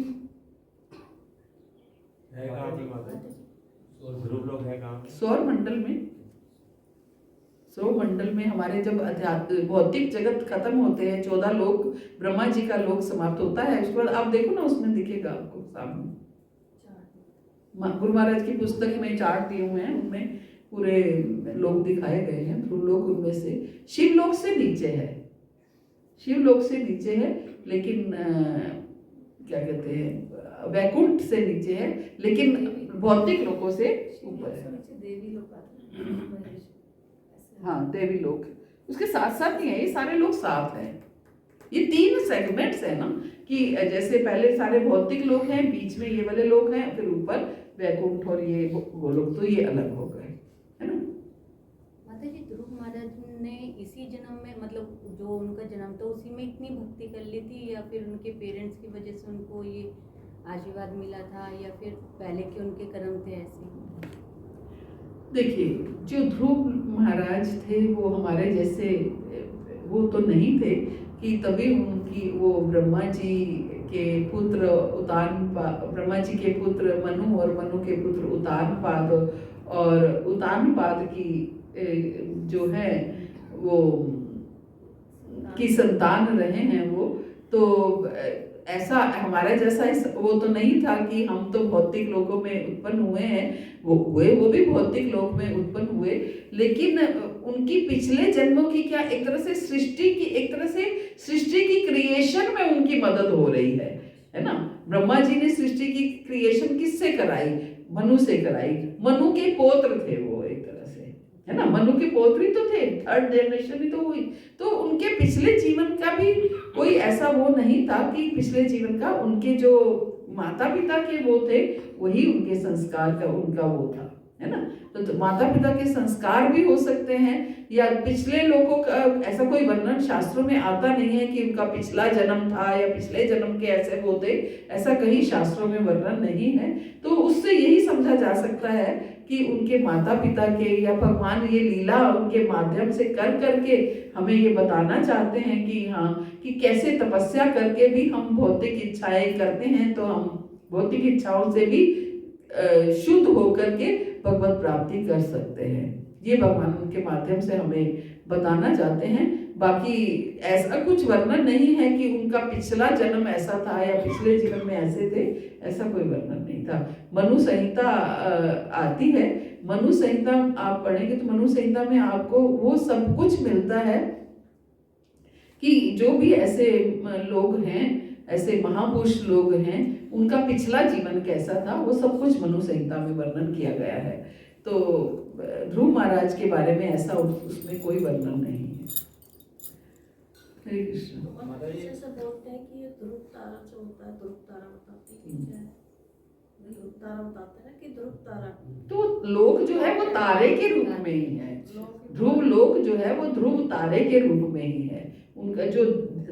ध्रुव लोक है कहाँ? सौर मंडल में। सौर मंडल में हमारे जब भौतिक जगत खत्म होते हैं, 14 लोक, ब्रह्मा जी का लोक समाप्त होता है, उसके बाद आप देखो ना उसमें दिखेगा आपको सामने। गुरु महाराज की पुस्तक में चार्ट दिए हुए हैं, उनमें पूरे लोक दिखाए गए हैं। ध्रुव लोक उनमें से शिवलोक से नीचे है, शिवलोक से नीचे है, लेकिन क्या कहते हैं, वैकुंठ से नीचे है, लेकिन भौतिक लोकों से ऊपर है। देवी लोक, हाँ देवी लोक उसके साथ साथ ही है, ये सारे लोग साथ हैं। ये 3 सेगमेंट्स है ना, कि जैसे पहले सारे भौतिक लोग हैं, बीच में ये वाले लोग हैं, फिर ऊपर वैकुंठ और ये गोलोक, तो ये अलग हो गए, है ना। माता जी, ध्रुव महाराज ने इसी जन्म में, मतलब जो उनका जन्म था उसी में इतनी भक्ति कर ली थी, या फिर उनके पेरेंट्स की वजह से उनको ये आशीर्वाद मिला था, या फिर पहले के उनके कर्म थे ऐसे? देखिए, जो ध्रुव महाराज थे वो हमारे जैसे वो तो नहीं थे कि तभी उनकी वो ब्रह्मा जी के पुत्र ब्रह्मा जी के पुत्र मनु और मनु के पुत्र उतानपाद और उतानपाद की जो है वो की संतान रहे हैं वो। तो ऐसा हमारे जैसा वो तो नहीं था कि हम तो भौतिक लोकों में उत्पन्न हुए हैं, वो भी भौतिक लोक में उत्पन्न हुए, लेकिन उनकी पिछले जन्मों की क्या एक तरह से सृष्टि की क्रिएशन में उनकी मदद हो रही है ना। ब्रह्मा जी ने सृष्टि की क्रिएशन किससे कराई? मनु से कराई। मनु के पौत्र थे वो एक तरह से, है ना, मनु के पौत्र ही तो थे, थर्ड जनरेशन ही तो हुई। तो उनके पिछले जीवन का भी कोई ऐसा वो नहीं था कि पिछले जीवन का उनके जो माता पिता के वो थे वही उनके संस्कार का उनका वो था, है ना। तो माता पिता के संस्कार भी हो सकते हैं, या पिछले लोगों का ऐसा कोई वर्णन शास्त्रों में आता नहीं है कि उनका पिछला जन्म था या पिछले जन्म के ऐसे होते, ऐसा कहीं शास्त्रों में वर्णन नहीं है। तो उससे यही समझा जा सकता है कि उनके माता पिता के या भगवान ये लीला उनके माध्यम से कर करके हमें ये बताना चाहते हैं कि हाँ, कि कैसे तपस्या करके भी हम भौतिक इच्छाएं करते हैं तो हम भौतिक इच्छाओं से भी शुद्ध होकर के भगवत प्राप्ति कर सकते हैं। ये भगवान उनके माध्यम से हमें बताना चाहते हैं। बाकी ऐसा कुछ वर्णन नहीं है कि उनका पिछला जन्म ऐसा था या पिछले जीवन में ऐसे थे, ऐसा कोई वर्णन नहीं था। मनु संहिता आती है, मनु संहिता आप पढ़ेंगे तो मनु संहिता में आपको वो सब कुछ मिलता है कि जो भी ऐसे लोग हैं, ऐसे महापुरुष लोग हैं, उनका पिछला जीवन कैसा था, वो सब कुछ मनु संहिता में वर्णन किया गया है। तो ध्रुव महाराज के बारे में ऐसा उसमें कोई वर्णन नहीं है। हरे कृष्ण। ऐसा बोलते हैं कि ये ध्रुव तारा जो होता है, ध्रुव तारा बताते हैं क्या है? ध्रुव तारा बताते हैं कि ध्रुव तारा, तो लोक जो है वो तारे के रूप में ही है। ध्रुव लोक जो है वो ध्रुव तारे के रूप में ही है। उनका जो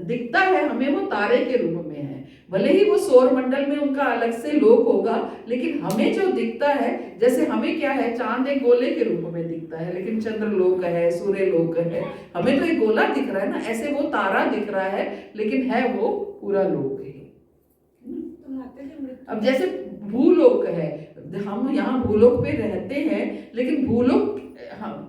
दिखता है हमें वो तारे के रूप में है। भले ही वो सौर मंडल में उनका अलग से लोक होगा, लेकिन हमें जो दिखता है, जैसे हमें क्या है, चांद एक गोले के रूप में दिखता है, लेकिन चंद्र लोक है, सूर्य लोक है, हमें तो एक गोला दिख रहा है ना। ऐसे वो तारा दिख रहा है, लेकिन है वो पूरा लोक है। अब जैसे भूलोक है, हम यहाँ भूलोक पे रहते हैं, लेकिन भूलोक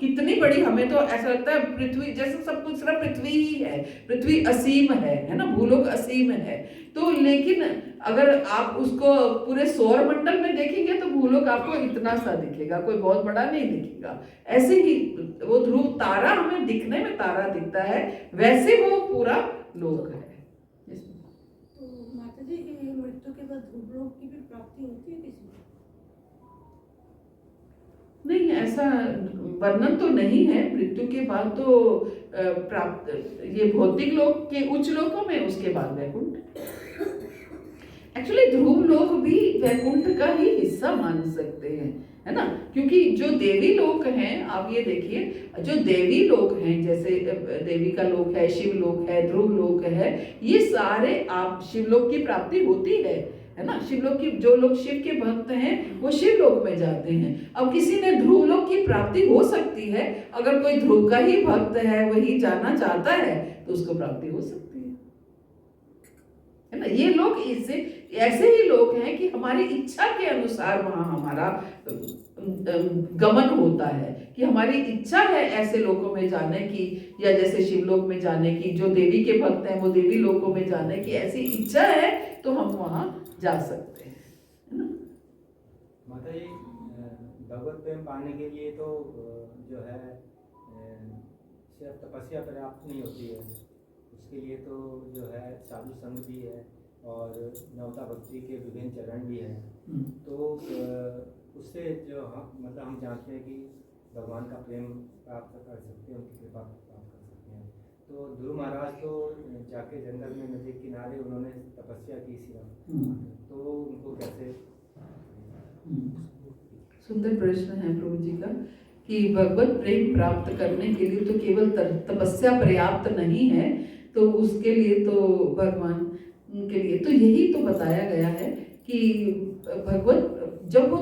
कितनी बड़ी, हमें तो ऐसा लगता है पृथ्वी जैसे सब कुछ सिर्फ पृथ्वी ही है, पृथ्वी असीम है ना, भूलोक असीम है। तो लेकिन अगर आप उसको पूरे सौर मंडल में देखेंगे तो भूलोक आपको इतना सा दिखेगा, कोई बहुत बड़ा नहीं दिखेगा। ऐसे ही वो ध्रुव तारा हमें दिखने में तारा दिखता है, वैसे वो पूरा लोक है। तो माता जी, मृत्यु के बाद ध्रुव लोक की भी प्राप्ति होती है किसी को? नहीं, ऐसा वर्णन तो नहीं है। मृत्यु के बाद तो प्राप्त ये भौतिक लोक के उच्च लोकों में, उसके बाद वैकुंठ। एक्चुअली ध्रुव लोक भी वैकुंठ का ही हिस्सा मान सकते हैं, है ना, क्योंकि जो देवी लोक हैं, आप ये देखिए, जो देवी लोक हैं, जैसे देवी का लोक है, शिव लोक है, ध्रुव लोक है, ये सारे आप शिवलोक की प्राप्ति होती है ना। शिवलोक की जो लोग शिव के भक्त हैं वो शिवलोक में जाते हैं। अब किसी ने ध्रुव लोक की प्राप्ति हो सकती है, अगर कोई ध्रुव का ही भक्त है, वही जाना चाहता है, तो उसको प्राप्ति हो सकती है ना। ये लोग इससे ऐसे ही लोग हैं कि हमारी इच्छा के अनुसार वहां हमारा गमन होता है, कि हमारी इच्छा है ऐसे लोकों में जाने की, या जैसे शिवलोक में जाने की, जो देवी के भक्त हैं वो देवी लोकों में जाने की ऐसी इच्छा है, तो हम वहां जा सकते हैं, है ना। माता जी, भगवत प्रेम पाने के लिए तो जो है सिर्फ तपस्या पर्याप्त नहीं होती है, उसके लिए तो जो है साधु संग भी है और नवता भक्ति के विभिन्न चरण भी हैं। तो उससे जो हम जानते हैं कि भगवान का प्रेम प्राप्त कर सकते हैं, उनकी कृपा प्राप्त कर सकते हैं। तो ध्रुव महाराज तो जाके जंगल में नदी किनारे उन्होंने तपस्या की सिवा, तो उनको कैसे? सुंदर प्रश्न है प्रभु जी का, कि भगवत प्रेम प्राप्त करने के लिए तो केवल तपस्या पर्याप्त नहीं है, तो उसके लिए तो भगवान के लिए तो यही तो बताया गया है कि भगवत जब वो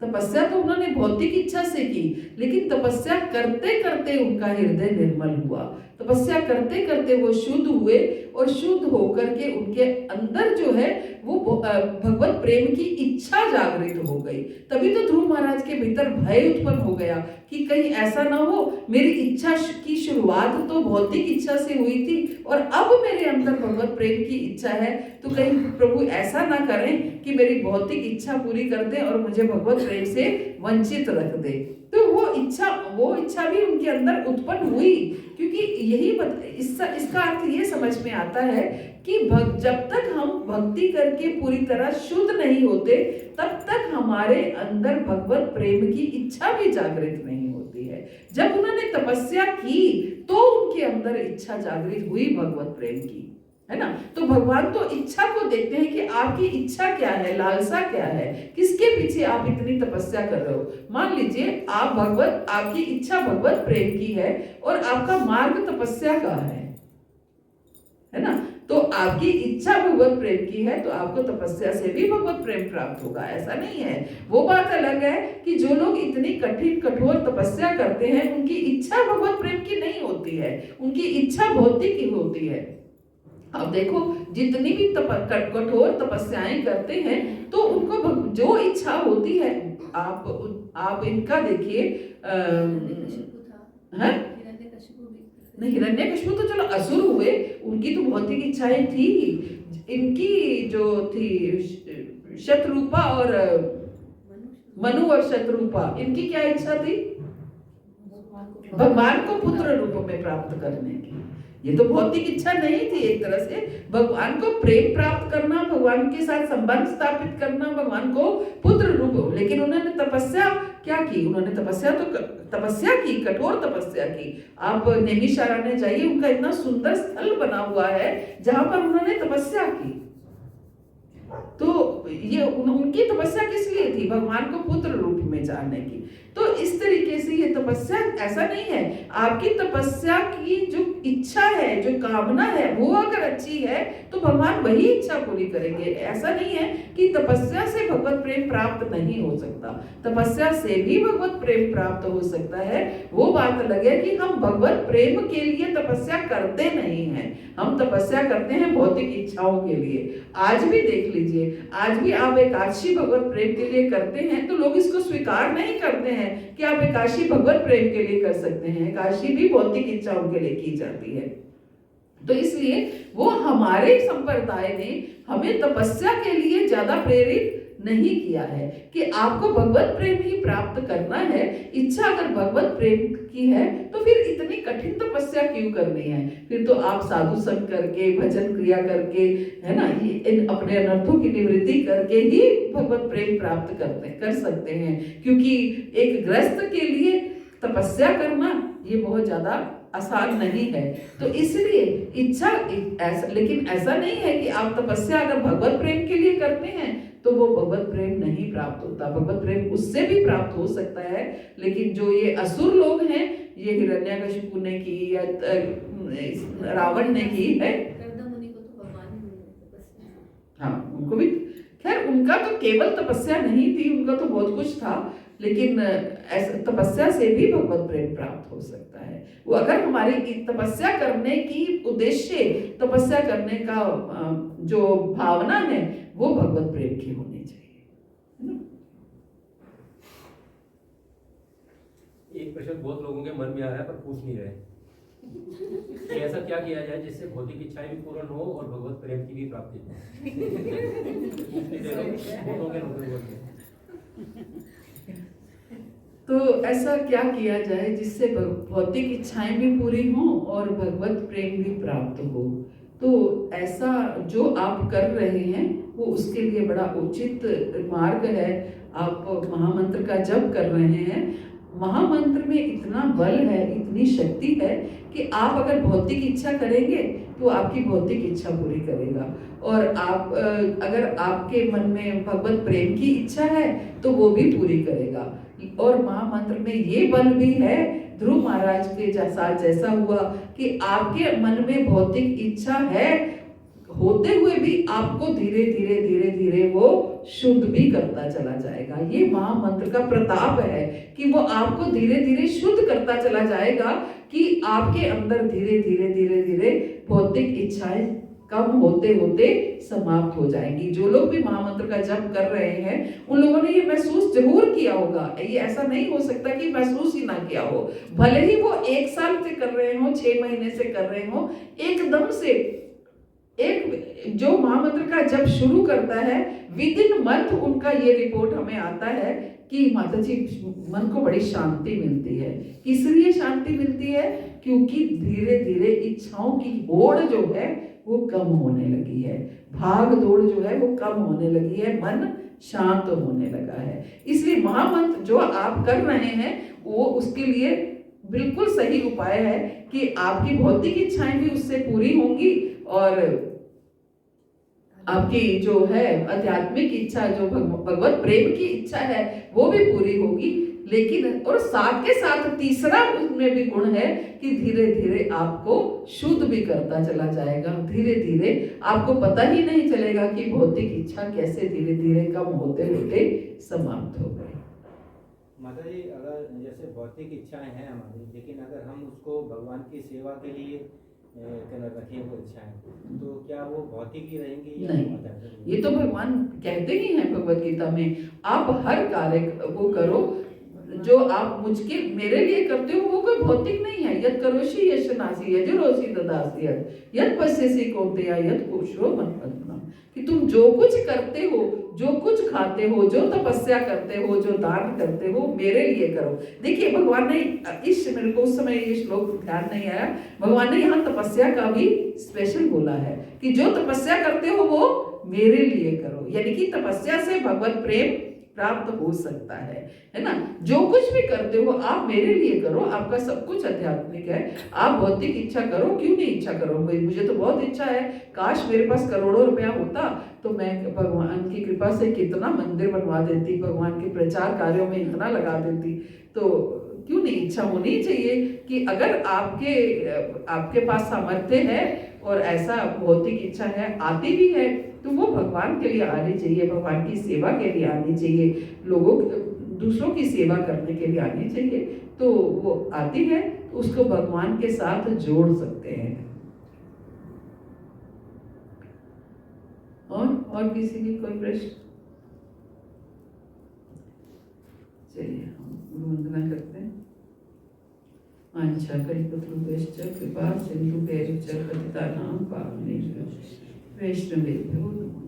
तपस्या तो उन्होंने भौतिक इच्छा से की, लेकिन तपस्या करते करते उनका हृदय निर्मल हुआ, तपस्या करते करते वो शुद्ध हुए और शुद्ध होकर के उनके अंदर जो है वो भगवत प्रेम की इच्छा जागृत हो गई। तभी तो ध्रुव महाराज के भीतर भय उत्पन्न हो गया कि कहीं ऐसा ना हो, मेरी इच्छा की शुरुआत तो भौतिक इच्छा से हुई थी और अब मेरे अंदर भगवत प्रेम की इच्छा है, तो कहीं प्रभु ऐसा ना करें कि मेरी भौतिक इच्छा पूरी कर दे और मुझे भगवत प्रेम से वंचित रख दे। तो वो इच्छा भी उनके अंदर उत्पन्न हुई, क्योंकि यही इसका अर्थ ये समझ में आता है कि जब तक हम भक्ति करके पूरी तरह शुद्ध नहीं होते तब तक हमारे अंदर भगवत प्रेम की इच्छा भी जागृत नहीं होती है। जब उन्होंने तपस्या की तो उनके अंदर इच्छा जागृत हुई भगवत प्रेम की, है ना। तो भगवान तो इच्छा को देखते हैं कि आपकी इच्छा क्या है, लालसा क्या है, किसके पीछे आप इतनी तपस्या कर रहे हो। मान लीजिए आपकी इच्छा भगवत प्रेम की है और आपका मार्ग तपस्या का है ना। तो आपकी इच्छा भगवत प्रेम की है तो आपको तपस्या से भी भगवत प्रेम प्राप्त होगा, ऐसा नहीं है। वो बात अलग है कि जो लोग इतनी कठिन कठोर तपस्या करते हैं उनकी इच्छा भगवत प्रेम की नहीं होती है, उनकी इच्छा भौतिक की होती है। अब देखो जितनी भी कठोर तपस्याएं करते हैं तो उनको जो इच्छा होती है, आप इनका देखिए नहीं, हिरण्यकशिपु तो चलो असुर हुए, उनकी तो भौतिक इच्छाएं थी। इनकी जो थी शतरूपा और मनु और शतरूपा, इनकी क्या इच्छा थी? भगवान को पुत्र रूप में प्राप्त करने की। ये तो भौतिक इच्छा नहीं थी, एक तरह से भगवान को प्रेम प्राप्त करना, भगवान के साथ संबंध स्थापित करना, भगवान को पुत्र रूप। लेकिन उन्होंने तपस्या क्या की? उन्होंने तपस्या की, कठोर तपस्या की। आप नैमिषारण्य जाइए, उनका इतना सुंदर स्थल बना हुआ है जहां पर उन्होंने तपस्या की। तो ये उनकी तपस्या किस लिए थी? भगवान को पुत्र रूप में जानने की। तो इस तरीके से ये तपस्या ऐसा नहीं है, आपकी तपस्या की जो इच्छा है, जो कामना है, वो अगर अच्छी है तो भगवान वही इच्छा पूरी करेंगे। ऐसा नहीं है कि तपस्या से भगवत प्रेम प्राप्त नहीं हो सकता, तपस्या से भी भगवत प्रेम प्राप्त हो सकता है। वो बात अलग है कि हम भगवत प्रेम के लिए तपस्या करते नहीं हैं, हम तपस्या करते हैं भौतिक इच्छाओं के लिए। आज भी देख लीजिए, आज भी आप एकादशी भगवत प्रेम के लिए करते हैं तो लोग इसको स्वीकार नहीं करते हैं कि आप एकादशी भगवत प्रेम के लिए कर सकते हैं। एकादशी भी भौतिक इच्छाओं के लिए की जाती है। तो इसलिए वो हमारे संप्रदाय ने हमें तपस्या के लिए ज्यादा प्रेरित नहीं किया है कि आपको भगवत प्रेम ही प्राप्त करना है। इच्छा अगर भगवत प्रेम की है तो फिर इतनी कठिन तपस्या क्यों करनी है? फिर तो आप साधु संग करके, भजन क्रिया करके, है ना, इन अपने अनर्थों की निवृत्ति करके ही भगवत प्रेम प्राप्त कर सकते हैं। क्योंकि एक गृहस्थ के लिए तपस्या करना ये बहुत ज्यादा आसान नहीं है। तो इसलिए इच्छा लेकिन ऐसा नहीं है कि आप तपस्या अगर भगवत प्रेम के लिए करते हैं तो वो भगवत प्रेम नहीं प्राप्त होता। भगवत प्रेम उससे भी प्राप्त हो सकता है, लेकिन जो ये असुर लोग हैं, ये हिरण्यकशिपु ने की या रावण ने की है, हाँ उनको भी, खैर उनका तो केवल तपस्या नहीं थी, उनका तो बहुत कुछ था, लेकिन ऐसा तपस्या से भी भगवत प्रेम प्राप्त हो सकता है। वो अगर हमारी तपस्या करने की उद्देश्य, तपस्या करने का जो भावना है वो भगवत प्रेम की होनी चाहिए, है ना। एक प्रश्न बहुत लोगों के मन में आ रहा है पर पूछ नहीं रहे कि ऐसा क्या किया जाए जिससे भौतिक इच्छाएं भी पूर्ण हो और भगवत प्रेम की भी प्राप्ति हो। तो ऐसा क्या किया जाए जिससे भौतिक इच्छाएं भी पूरी हों और भगवत प्रेम भी प्राप्त हो? तो ऐसा जो आप कर रहे हैं वो उसके लिए बड़ा उचित मार्ग है। आप महामंत्र का जप कर रहे हैं, महामंत्र में इतना बल है, इतनी शक्ति है कि आप अगर भौतिक इच्छा करेंगे तो आपकी भौतिक इच्छा पूरी करेगा, और आप अगर आपके मन में भगवत प्रेम की इच्छा है तो वो भी पूरी करेगा। और महामंत्र में ये बल भी है, ध्रुव महाराज के साथ जैसा हुआ कि आपके मन में भौतिक इच्छा है होते हुए भी आपको धीरे धीरे धीरे धीरे वो शुद्ध भी करता चला जाएगा। ये महामंत्र का प्रताप है कि वो आपको धीरे धीरे शुद्ध करता चला जाएगा। कि आपके अंदर धीरे धीरे धीरे धीरे भौतिक इच्छाएं कम होते होते समाप्त हो जाएंगी। जो लोग भी महामंत्र का जप कर रहे हैं उन लोगों ने ये महसूस जरूर किया होगा। ये ऐसा नहीं हो सकता कि महसूस ही ना किया हो। भले ही वो 1 साल से कर रहे हो, 6 महीने से कर रहे हो, एकदम से एक जो महामंत्र का जप शुरू करता है विद इन मंथ उनका ये रिपोर्ट हमें आता है कि माता जी मन को बड़ी शांति मिलती है। किस लिए शांति मिलती है? क्योंकि धीरे धीरे इच्छाओं की होड़ जो है वो कम होने लगी है, भाग दौड़ जो है वो कम होने लगी है, मन शांत होने लगा है। इसलिए महामंत्र जो आप कर रहे हैं वो उसके लिए बिल्कुल सही उपाय है कि आपकी भौतिक इच्छाएं भी उससे पूरी होंगी और आपकी जो है आध्यात्मिक इच्छा, जो भगवत प्रेम की इच्छा है वो भी पूरी होगी। लेकिन और साथ के साथ तीसरा उसमें भी गुण है कि धीरे धीरे आपको शुद्ध भी करता चला जाएगा। धीरे धीरे आपको पता ही नहीं चलेगा कि भौतिक इच्छा कैसे धीरे धीरे कम होते होते समाप्त हो गई। माता जी, अगर जैसे भौतिक इच्छाएं हैं हमारी, लेकिन अगर हम उसको भगवान की सेवा के लिए रखें वो इच्छाएं, तो क्या वो भौतिक ही रहेंगी? नहीं, ये तो भगवान कहते ही हैं भगवत गीता में, आप हर कार्य वो करो जो आप मुझके मेरे लिए करते हो वो कोई भौतिक नहीं है। यद करोषि यशनासी यजुरोषि ददासी यद पश्यसि कौन्तेय यद पुरुषो मन्मथनम, कि तुम जो कुछ करते हो, जो कुछ खाते हो, जो तपस्या करते हो, जो दान करते हो, मेरे लिए करो। देखिए भगवान ने मेरे को उस समय ये श्लोक ध्यान नहीं आया, भगवान ने यहाँ तपस्या का भी स्पेशल बोला है कि जो तपस्या करते हो वो मेरे लिए करो। यानी कि तपस्या से भगवत प्रेम प्राप्त हो सकता है ना। जो कुछ भी करते हो आप मेरे लिए करो, आपका सब कुछ आध्यात्मिक है। आप भौतिक इच्छा करो, क्यों नहीं इच्छा करो? मुझे तो बहुत इच्छा है, काश मेरे पास करोड़ों रुपया होता तो मैं भगवान की कृपा से कितना मंदिर बनवा देती, भगवान के प्रचार कार्यों में इतना लगा देती। तो क्यों नहीं, इच्छा होनी चाहिए कि अगर आपके पास सामर्थ्य है और ऐसा भौतिक इच्छा है, आती भी है, तो वो भगवान के लिए आनी चाहिए, भगवान की सेवा के लिए आनी चाहिए, दूसरों की सेवा करने के लिए आनी चाहिए। तो वो आती है तो उसको भगवान के साथ जोड़ सकते हैं। और किसी की कोई प्रश्न? चलिए हम वंदना करते हैं। अच्छा, कलिपुत्रुभ्यश्च कृपा सिन्धुभ्यश्च पतितानां पावनेभ्यो वैष्णवेभ्यो नमः।